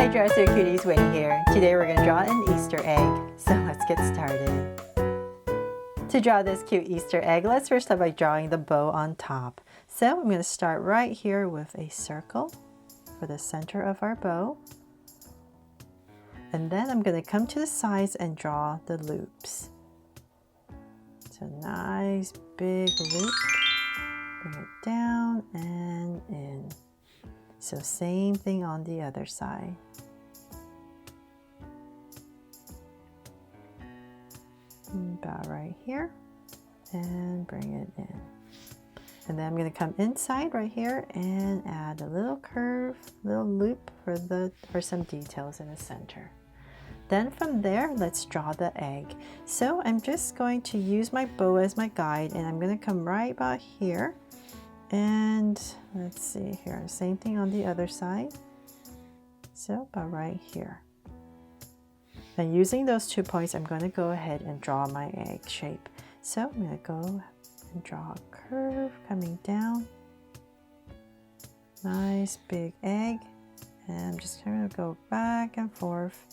Hi Dresser Cuties, Winnie here. Today we're going to draw an Easter egg, so let's get started. To draw this cute Easter egg, let's first start by drawing the bow on top. So I'm going to start right here with a circle for the center of our bow. And then I'm going to come to the sides and draw the loops. So nice big loop, bring it down and in. So same thing on the other side. About right here and bring it in. And then I'm going to come inside right here and add a little curve, little loop for some details in the center. Then from there, let's draw the egg. So I'm just going to use my bow as my guide, and I'm going to come right about here. And let's see here, same thing on the other side. So about right here. And using those 2 points, I'm going to go ahead and draw my egg shape. So I'm going to go and draw a curve coming down. Nice big egg. And I'm just going to go back and forth.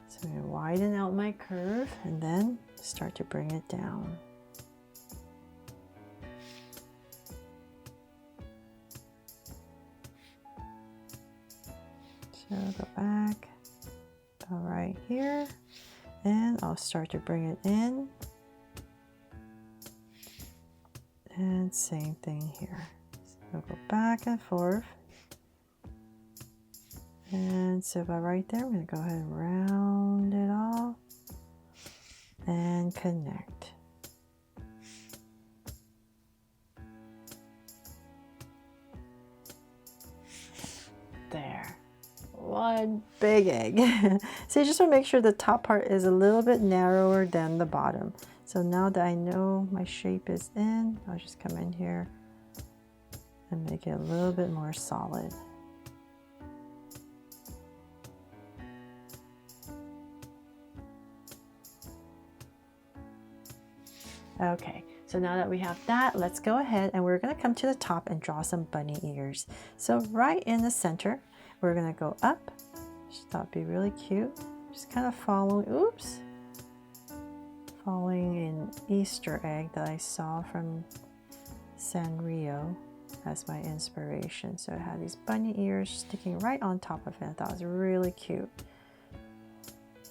So I'm going to widen out my curve and then start to bring it down. So go back, go right here, and I'll start to bring it in. And same thing here. So I'll go back and forth. And so about right there, I'm going to go ahead and round it off and connect. There. One big egg. So you just want to make sure the top part is a little bit narrower than the bottom. So now that I know my shape is in, I'll just come in here and make it a little bit more solid. Okay, so now that we have that, let's go ahead and we're going to come to the top and draw some bunny ears. So right in the center, we're going to go up. Just thought it'd be really cute. Just kind of following an Easter egg that I saw from Sanrio as my inspiration. So it had these bunny ears sticking right on top of it. I thought it was really cute.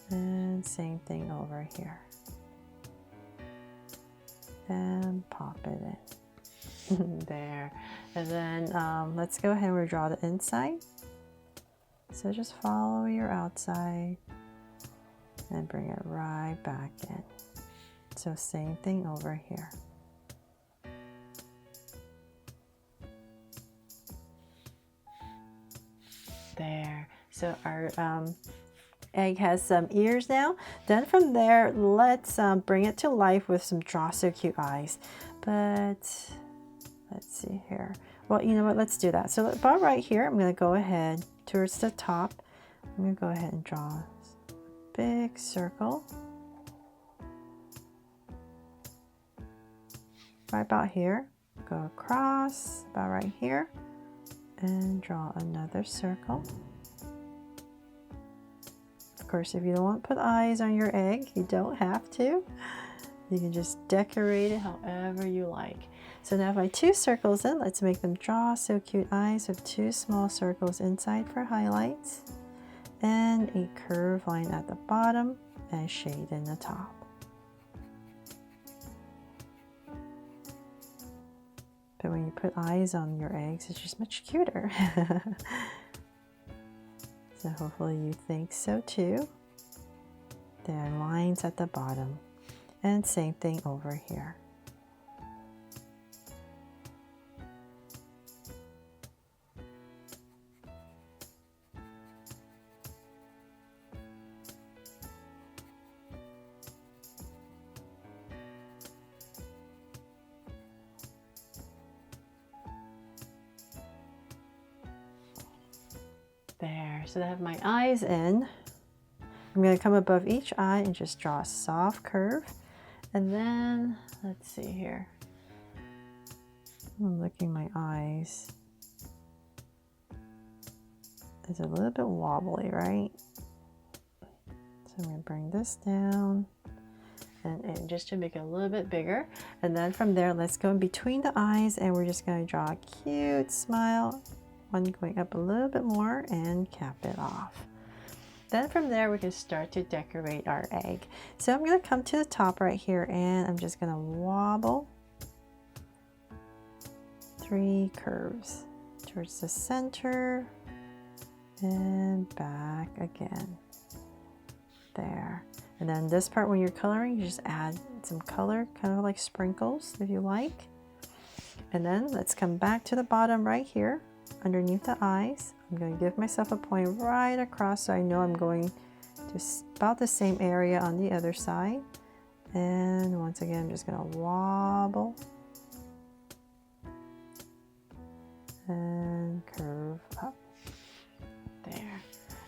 And same thing over here. And pop it in. There. And then let's go ahead and draw the inside. So just follow your outside and bring it right back in. So same thing over here. There. So our egg has some ears now. Then from there, let's bring it to life with some draw so cute eyes. But let's see here. Well, you know what? Let's do that. So about right here, I'm going to go ahead towards the top. I'm going to go ahead and draw a big circle. Right about here. Go across about right here and draw another circle. Of course, if you don't want to put eyes on your egg, you don't have to. You can just decorate it however you like. So now my 2 circles in, let's make them draw so cute eyes with 2 small circles inside for highlights and a curved line at the bottom and shade in the top. But when you put eyes on your eggs, it's just much cuter. So hopefully you think so too. There are lines at the bottom. And same thing over here. There, so I have my eyes in. I'm going to come above each eye and just draw a soft curve. And then, let's see here. I'm licking my eyes. is a little bit wobbly, right? So I'm going to bring this down and just to make it a little bit bigger. And then from there, let's go in between the eyes and we're just going to draw a cute smile. One going up a little bit more and cap it off. Then from there, we can start to decorate our egg. So I'm going to come to the top right here and I'm just going to wobble 3 curves towards the center and back again. There. And then this part, when you're coloring, you just add some color, kind of like sprinkles if you like. And then let's come back to the bottom right here underneath the eyes. I'm going to give myself a point right across so I know I'm going to about the same area on the other side. And once again, I'm just going to wobble and curve up. There.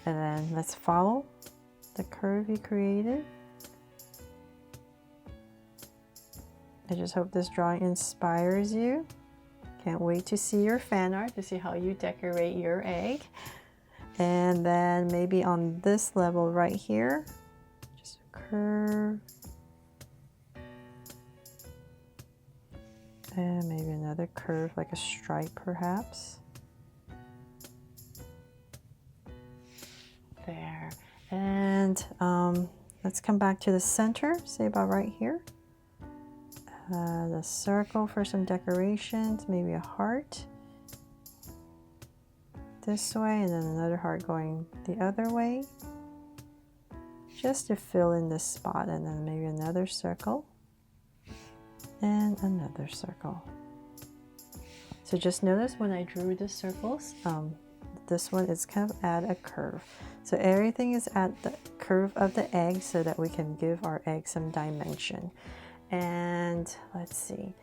And then let's follow the curve you created. I just hope this drawing inspires you. Can't wait to see your fan art, to see how you decorate your egg. And then maybe on this level right here, just curve. And maybe another curve, like a stripe perhaps. There. And let's come back to the center, say about right here. The circle for some decorations, maybe a heart this way, and then another heart going the other way, just to fill in this spot, and then maybe another circle and another circle. So just notice when I drew the circles, this one is kind of at a curve. So everything is at the curve of the egg so that we can give our egg some dimension. And let's see,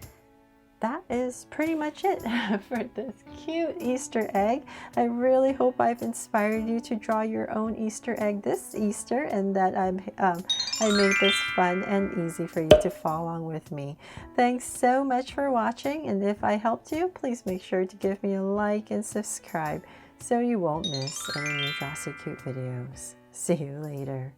that is pretty much it for this cute Easter egg. I really hope I've inspired you to draw your own Easter egg this Easter, and that I made this fun and easy for you to follow along with me. Thanks so much for watching, and if I helped you, please make sure to give me a like and subscribe so you won't miss any new Draw So Cute videos. See you later.